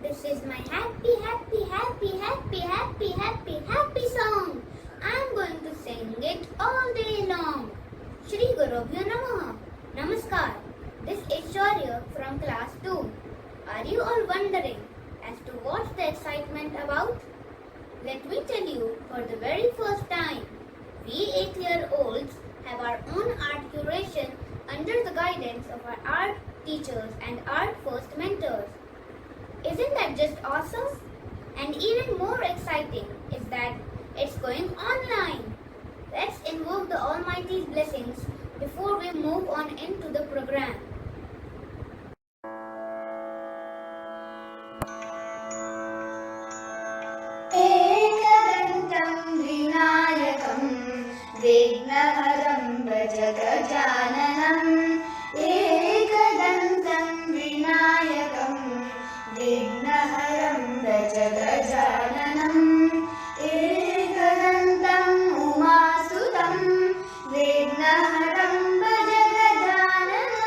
This is my happy, happy, happy, happy, happy, happy, happy song. I'm going to sing it all day long. Shri Gurubhyo Namaha. Namaskar. This is Shaurya from class 2. Are you all wondering as to what's the excitement about? Let me tell you for the very first time. We 8-year-olds have our own art curation under the guidance of our art teachers and art first mentors. Isn't that just awesome? And even more exciting is that it's going online. Let's invoke the Almighty's blessings before we move on into the program. एकदन्तं विनायकं विघ्नहरं भज गजाननम् एकदन्तं विनायकं विघ्नहरं भज गजाननम् एकदन्तम् उमासुतं विघ्नहरं भज गजाननम्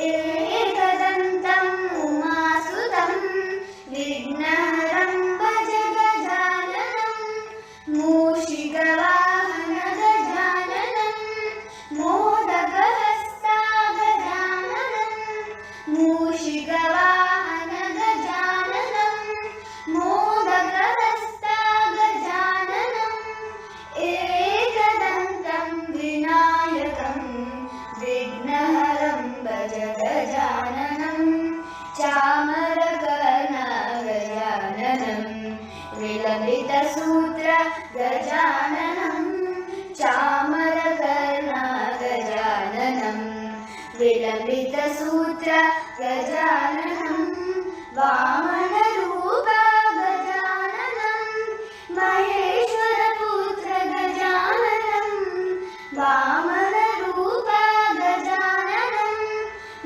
एकदन्तम् उमासुतं विघ्नहरं भज गजाननम् मूषिकवाहन गजाननम् मोदकहस्ता गजाननम् मूषिकवाहन गजाननम् मोदकहस्ता गजाननम् एकदन्तं विनायकं विघ्नहरं भज गजाननम् चामरकर्णा गजाननम् विलम्बितसूत्र गजाननम् चामरकर्णा गजाननम् विलम्बितसूत्र गजाननम् वामनरूप गजाननम् महेश्वरपुत्र गजाननम् वामनरूप गजाननम्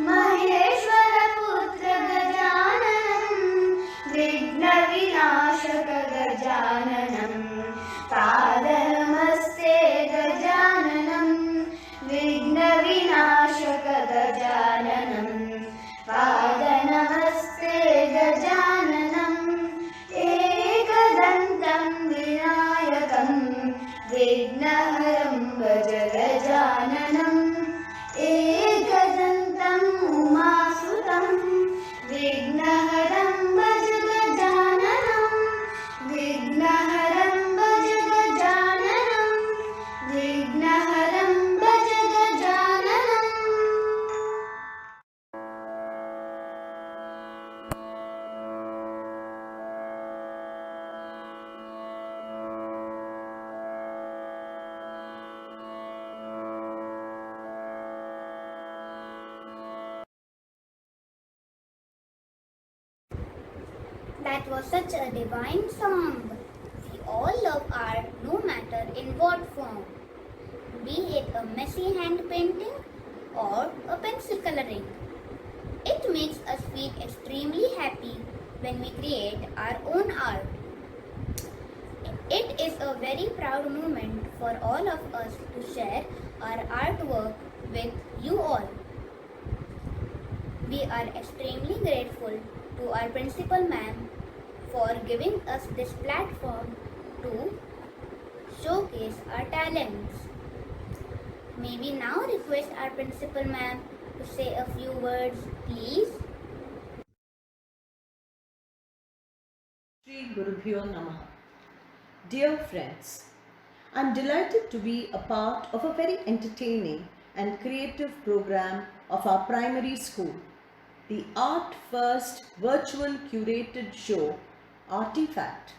महेश्वरपुत्र गजाननम् विघ्नविनाशक गजाननम् पादनमस्ते गजाननम् विघ्नविनाशक गजाननम् पादनमस्ते गजाननम् एकदन्तं विनायकं विघ्नहरं भज गजाननम् एकदन्तम् उमासुतं विघ्नहरं भज गजाननम् विघ्नहरं भज गजाननम् विघ्नहरं भज गजाननम् That was such a divine song. We all love art no matter in what form. Be it a messy hand painting or a pencil coloring. It makes us feel extremely happy when we create our own art. It is a very proud moment for all of us to share our artwork with you all. We are extremely grateful to our principal ma'am for giving us this platform to showcase our talents. May we now request our principal ma'am to say a few words, please? Shri Gurubhyo Namaha. Dear friends, I'm delighted to be a part of a very entertaining and creative program of our primary school, the Art First virtual curated show, Artifact.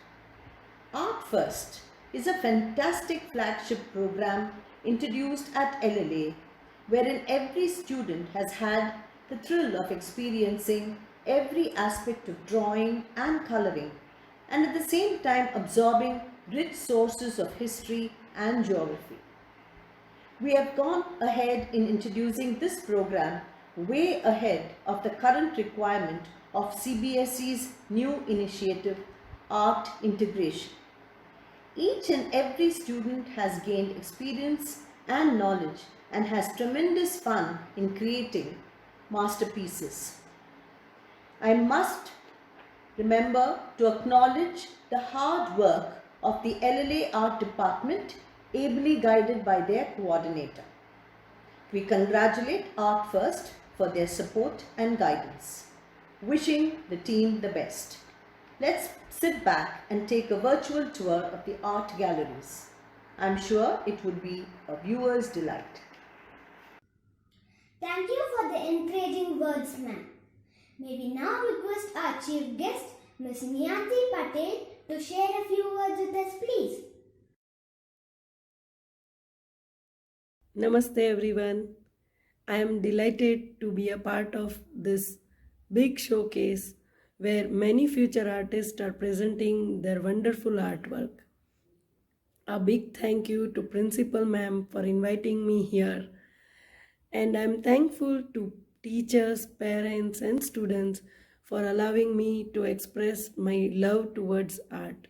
Art First is a fantastic flagship program introduced at LLA, wherein every student has had the thrill of experiencing every aspect of drawing and coloring, and at the same time absorbing rich sources of history and geography. We have gone ahead in introducing this program way ahead of the current requirement of CBSE's new initiative, Art Integration. Each and every student has gained experience and knowledge and has tremendous fun in creating masterpieces. I must Remember to acknowledge the hard work of the LLA Art Department, ably guided by their coordinator. We congratulate Art First for their support and guidance. Wishing the team the best. Let's sit back and take a virtual tour of the art galleries. I'm sure it would be a viewer's delight. Thank you for the encouraging words, ma'am. May we now request our chief guest, Ms. Niyati Patel, to share a few words with us, please. Namaste everyone. I am delighted to be a part of this big showcase where many future artists are presenting their wonderful artwork. A big thank you to Principal Ma'am for inviting me here, and I am thankful to teachers, parents and students for allowing me to express my love towards art.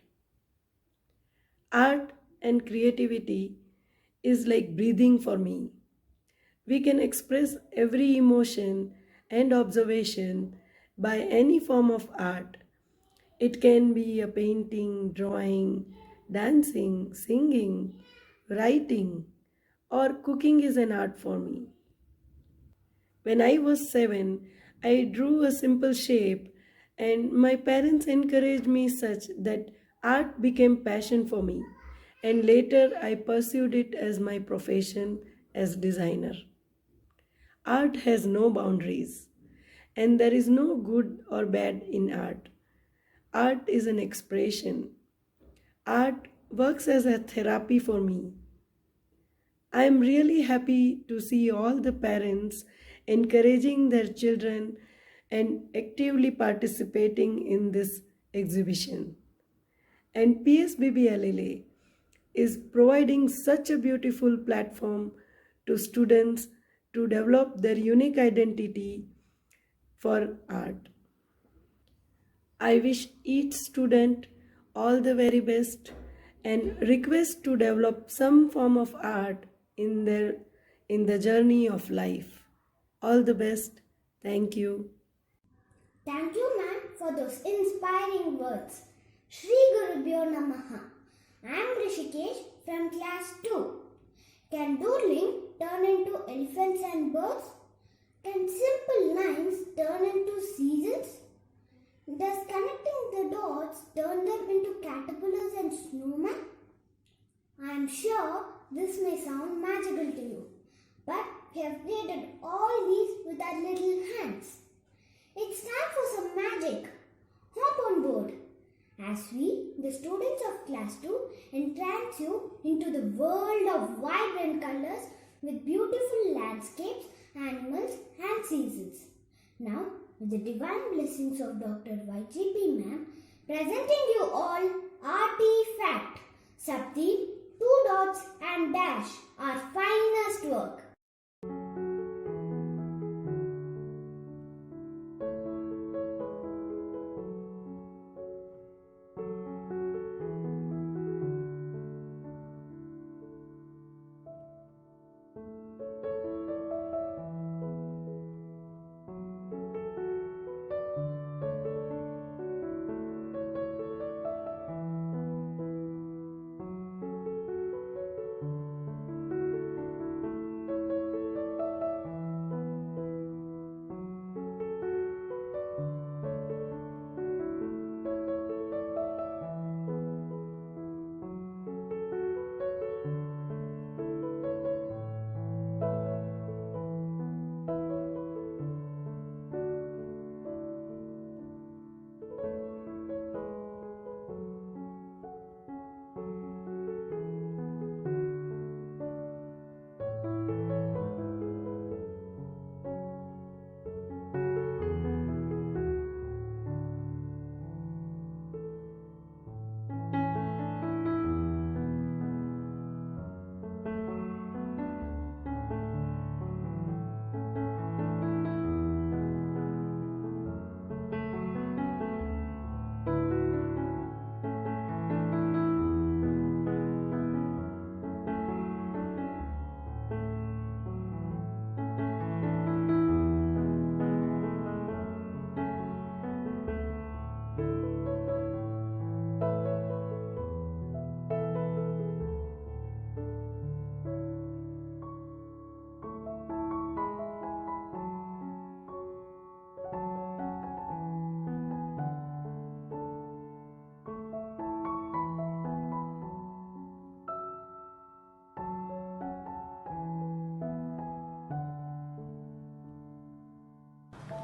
Art and creativity is like breathing for me. We can express every emotion and observation by any form of art. It can be a painting, drawing, dancing, singing, writing, or cooking is an art for me. When I was 7, I drew a simple shape and my parents encouraged me such that art became passion for me, and later I pursued it as my profession as designer. Art has no boundaries, and there is no good or bad in art. Art is an expression. Art works as a therapy for me. I am really happy to see all the parents encouraging their children and actively participating in this exhibition. And PSBB is providing such a beautiful platform to students to develop their unique identity for art. I wish each student all the very best and request to develop some form of art in the journey of life. All the best. Thank you. Thank you, ma'am, for those inspiring words. Shri Gurubhyo Namaha. I am Rishikesh from class 2. Can doodling turn into elephants and birds? Can simple lines turn into seasons? Does connecting the dots turn them into caterpillars and snowmen? I am sure this may sound magical to you, but we have created all these with our little hands. It's time for some magic. Hop on board as we, the students of class 2, entrance you into the world of vibrant colors with beautiful landscapes, animals and seasons. Now, with the divine blessings of Dr. YGP ma'am, presenting you all Artifact, Sabdi, two dots and dash, our finest work.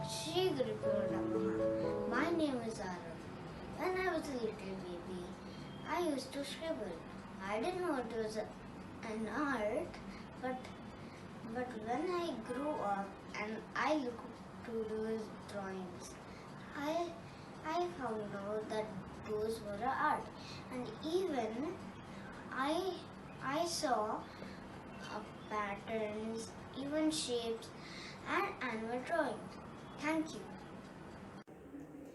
Shri Guru Namaha. My name is Arty. When I was a little baby, I used to scribble. I didn't know it was an art, but when I grew up and I looked to those drawings, I found out that those were art, and even I saw patterns, even shapes, and animal drawings. Thank you.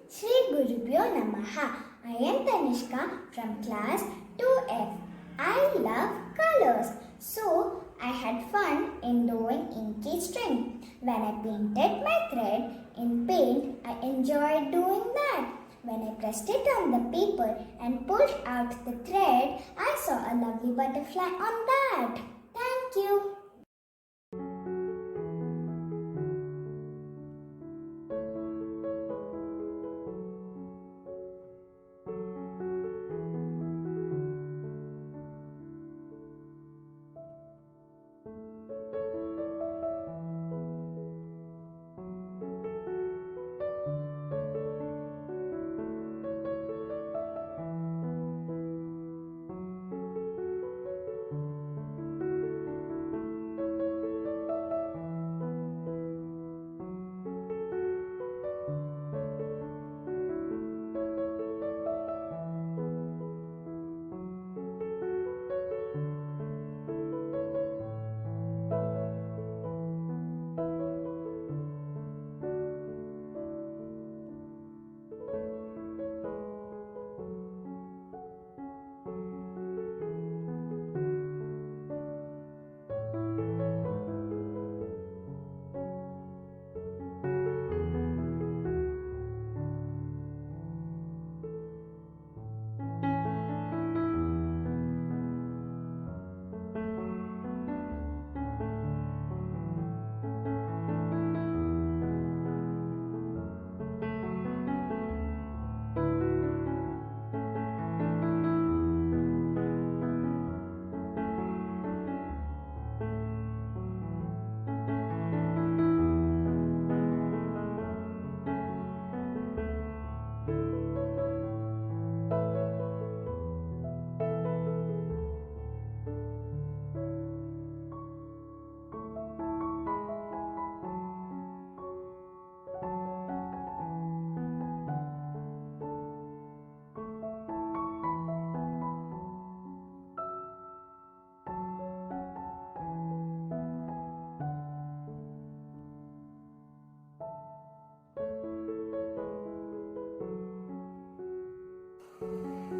Shri Gurubhyo Namaha. I am Tanishka from class 2F. I love colors, so I had fun in doing inky string. When I painted my thread in paint, I enjoyed doing that. When I pressed it on the paper and pulled out the thread, I saw a lovely butterfly on that. Thank you.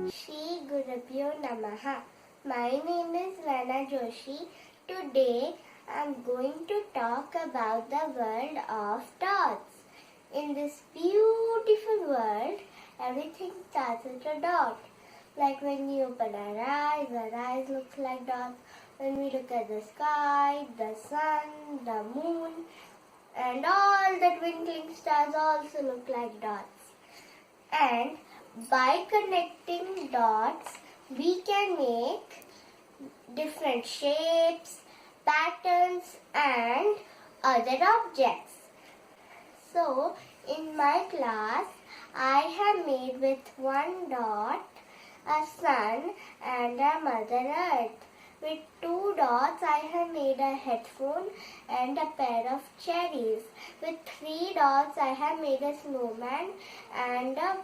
Shri Gurubhyo Namaha. My name is Rana Joshi. Today I'm going to talk about the world of dots. In this beautiful world, everything starts with a dot. Like when you open our eyes look like dots. When we look at the sky, the sun, the moon, and all the twinkling stars also look like dots. And by connecting dots, we can make different shapes, patterns, and other objects. So, in my class, I have made with one dot a sun and a Mother Earth. With 2 dots, I have made a headphone and a pair of cherries. With 3 dots, I have made a snowman and a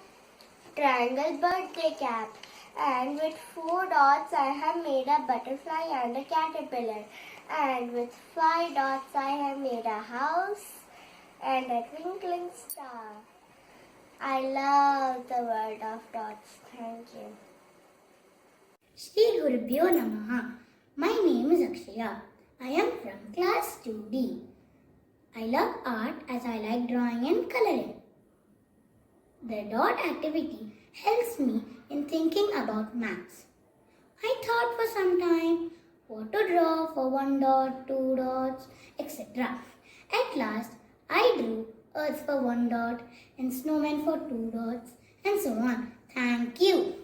triangle birthday cap. And with 4 dots, I have made a butterfly and a caterpillar. And with 5 dots, I have made a house and a twinkling star. I love the world of dots. Thank you. Shri Gurubhyo Namaha. My name is Akshaya. I am from class 2D. I love art as I like drawing and coloring. The dot activity helps me in thinking about maths. I thought for some time what to draw for 1 dot, 2 dots, etc. At last, I drew earth for 1 dot and snowman for 2 dots and so on. Thank you.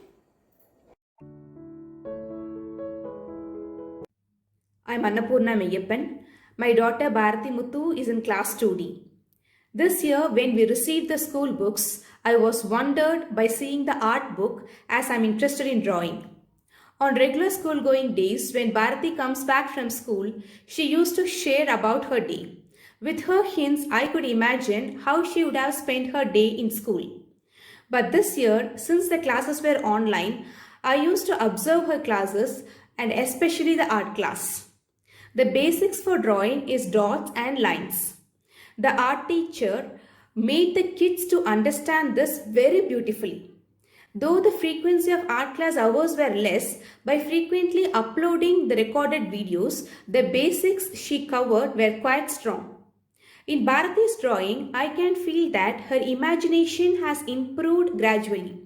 I'm Annapurna Meyyappan. My daughter Bharati Muthu is in class 2D. This year, when we received the school books, I was wondered by seeing the art book as I'm interested in drawing. On regular school going days, when Bharati comes back from school, she used to share about her day. With her hints, I could imagine how she would have spent her day in school. But this year, since the classes were online, I used to observe her classes and especially the art class. The basics for drawing is dots and lines. The art teacher made the kids to understand this very beautifully. Though the frequency of art class hours were less, by frequently uploading the recorded videos, the basics she covered were quite strong. In Bharati's drawing, I can feel that her imagination has improved gradually.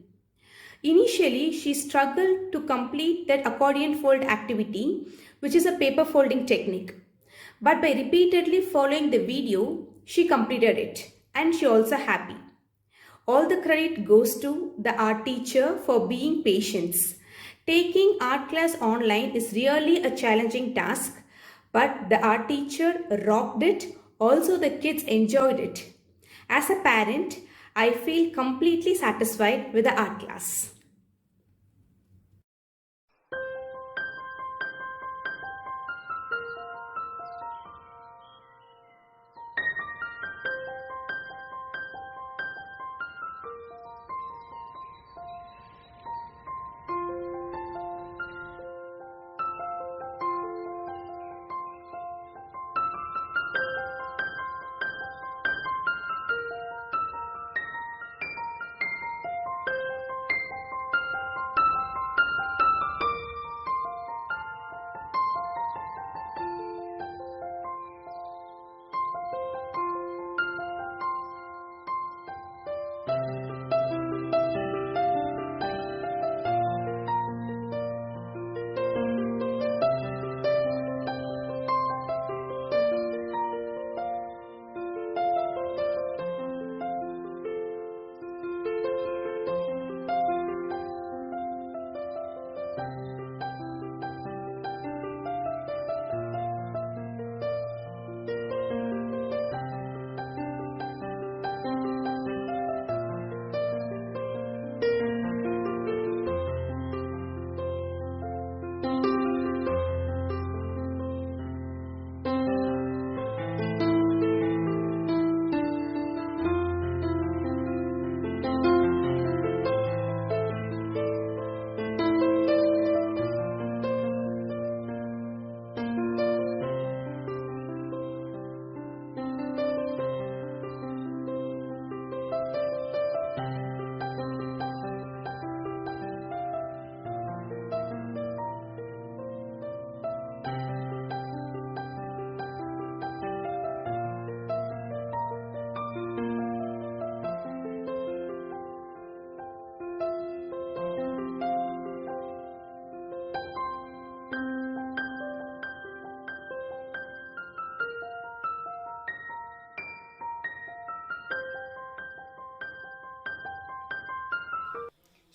Initially, she struggled to complete that accordion fold activity, which is a paper folding technique. But by repeatedly following the video, she completed it and she also happy. All the credit goes to the art teacher for being patient. Taking art class online is really a challenging task, but the art teacher rocked it. Also, the kids enjoyed it. As a parent, I feel completely satisfied with the art class.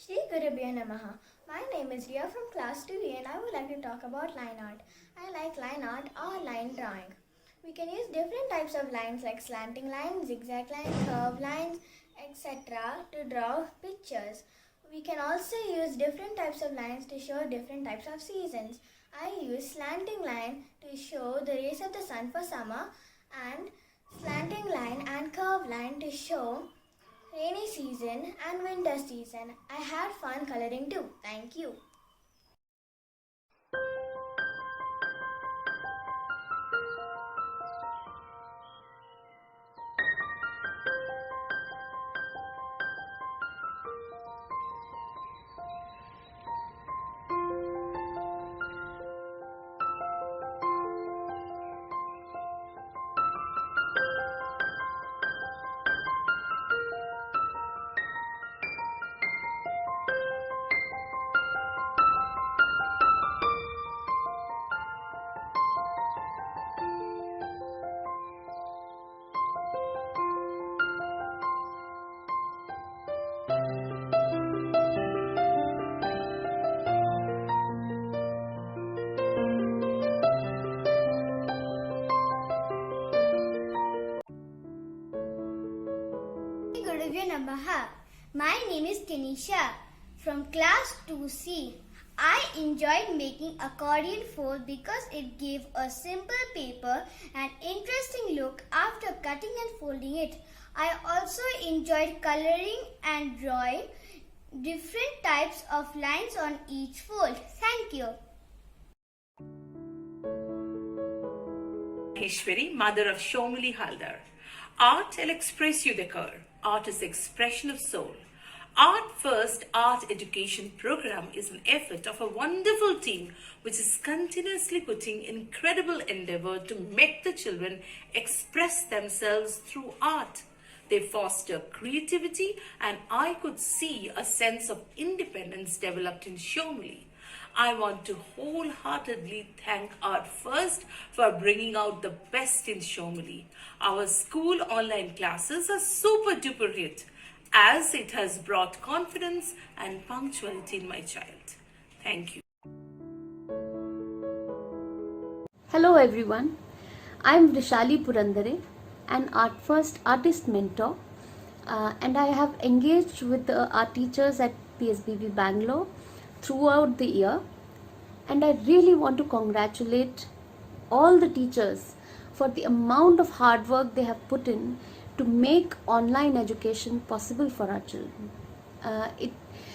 Shri Gurubhyo Namaha. My name is Ria from class 2A and I would like to talk about line art. I like line art or line drawing. We can use different types of lines like slanting lines, zigzag lines, curved lines, etc. to draw pictures. We can also use different types of lines to show different types of seasons. I use slanting line to show the rays of the sun for summer and slanting line and curved line to show rainy season and winter season. I had fun coloring too. Thank you. Gurubhyo Namaha. My name is Tanisha from class 2C. I enjoyed making accordion fold because it gave a simple paper an interesting look after cutting and folding it. I also enjoyed coloring and drawing different types of lines on each fold. Thank you. Maheshwari, mother of Shomali Haldar. Art will express you the core. Art is the expression of soul. Art First Art Education Program is an effort of a wonderful team which is continuously putting incredible endeavor to make the children express themselves through art. They foster creativity and I could see a sense of independence developed in Shomali. I want to wholeheartedly thank Art First for bringing out the best in Shomali. Our school online classes are super duper hit as it has brought confidence and punctuality in my child. Thank you. Hello everyone, I am Vrishali Purandare, an Art First artist mentor, and I have engaged with our teachers at PSBB Bangalore throughout the year, and I really want to congratulate all the teachers for the amount of hard work they have put in to make online education possible for our children.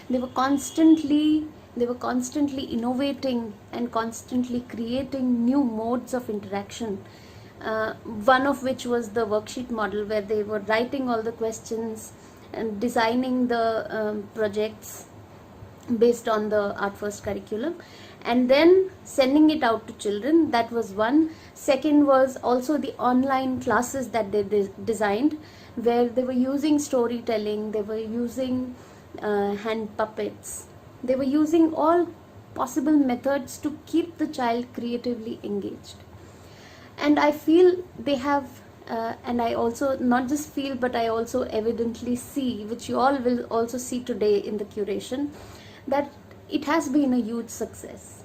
They were constantly innovating and constantly creating new modes of interaction. One of which was the worksheet model, where they were writing all the questions and designing the projects based on the Art First curriculum and then sending it out to children. That was one. Second was also the online classes that they designed, where they were using storytelling, they were using hand puppets, they were using all possible methods to keep the child creatively engaged. And I feel they have, and I also not just feel, but I also evidently see, which you all will also see today in the curation, that it has been a huge success.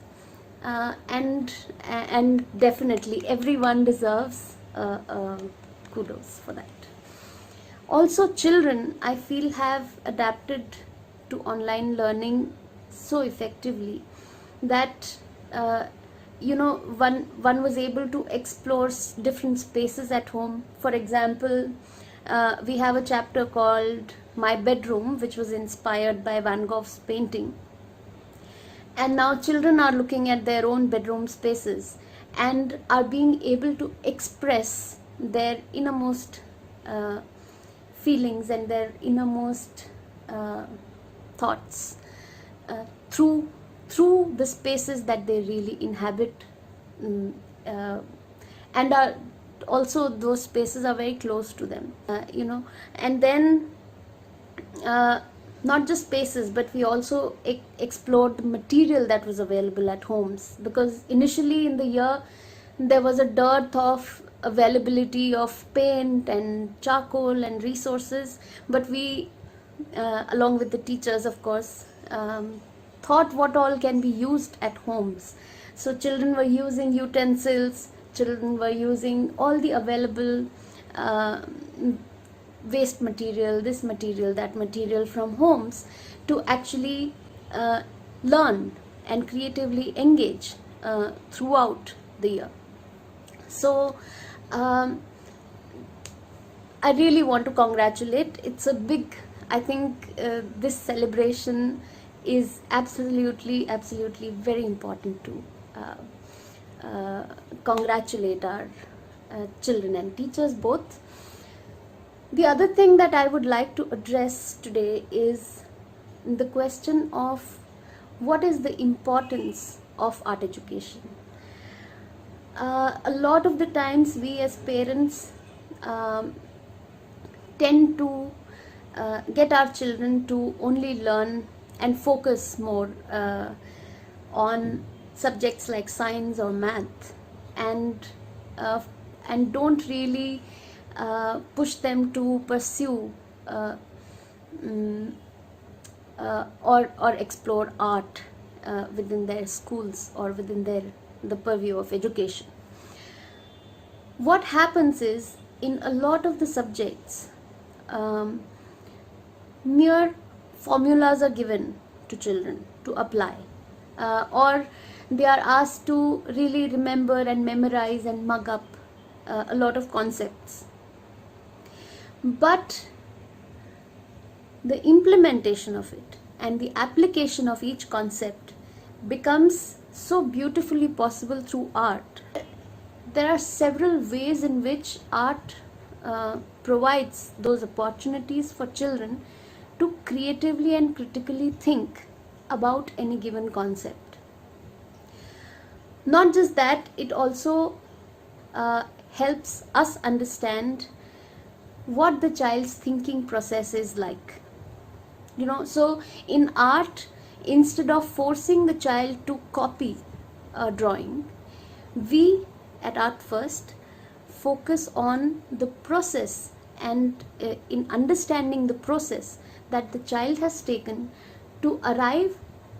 And definitely everyone deserves kudos for that. Also, children, I feel, have adapted to online learning so effectively that one was able to explore different spaces at home. For example, we have a chapter called My Bedroom, which was inspired by Van Gogh's painting. And now children are looking at their own bedroom spaces and are being able to express their innermost feelings and their innermost thoughts through the spaces that they really inhabit, and are also, those spaces are very close to them, and then not just spaces, but we also explored the material that was available at homes, because initially in the year there was a dearth of availability of paint and charcoal and resources, but we along with the teachers, of course, thought what all can be used at homes. So children were using utensils, children were using all the available waste material, this material, that material from homes to actually learn and creatively engage throughout the year. So I really want to congratulate. It's a big, I think this celebration is absolutely very important to congratulate our children and teachers both. The other thing that I would like to address today is the question of what is the importance of art education. A lot of the times we as parents tend to get our children to only learn and focus more on subjects like science or math, and don't really push them to pursue or explore art within their schools or within the purview of education. What happens is, in a lot of the subjects, mere formulas are given to children to apply, or they are asked to really remember and memorize and mug up a lot of concepts. But the implementation of it and the application of each concept becomes so beautifully possible through art. There are several ways in which art provides those opportunities for children to creatively and critically think about any given concept. Not just that, it also helps us understand what the child's thinking process is like. So in art, instead of forcing the child to copy a drawing, we at Art First focus on the process and in understanding the process that the child has taken to arrive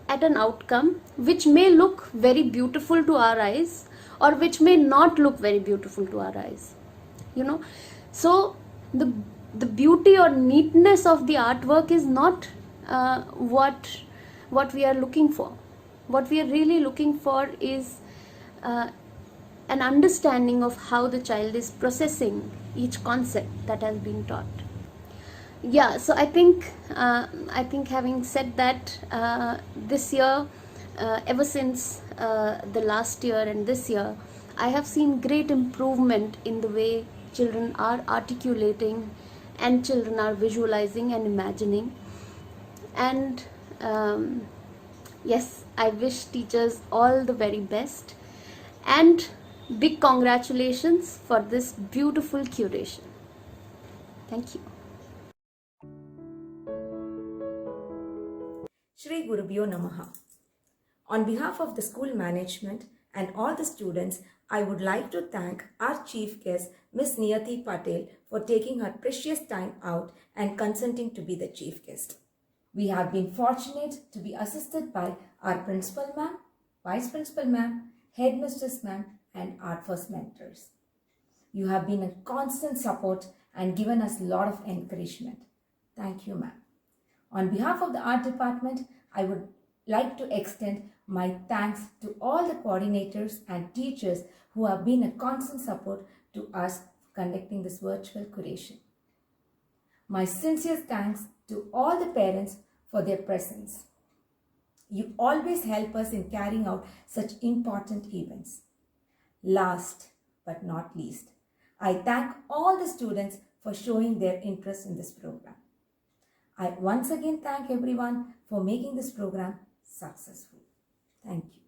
at an outcome which may look very beautiful to our eyes or which may not look very beautiful to our eyes. So the beauty or neatness of the artwork is not what we are looking for. What we are really looking for is an understanding of how the child is processing each concept that has been taught. Yeah, so I think having said that, this year, ever since the last year and this year, I have seen great improvement in the way children are articulating and children are visualizing and imagining. And yes, I wish teachers all the very best, and big congratulations for this beautiful curation. Thank you. Shri Gurubhyo Namaha. On behalf of the school management and all the students, I would like to thank our chief guest, Miss Niyati Patel, for taking her precious time out and consenting to be the chief guest. We have been fortunate to be assisted by our principal ma'am, vice principal ma'am, headmistress ma'am, and Art First mentors. You have been a constant support and given us a lot of encouragement. Thank you, ma'am. On behalf of the art department, I would like to extend my thanks to all the coordinators and teachers who have been a constant support to us conducting this virtual curation. My sincere thanks to all the parents for their presence. You always help us in carrying out such important events. Last but not least, I thank all the students for showing their interest in this program. I once again thank everyone for making this program successful. Thank you.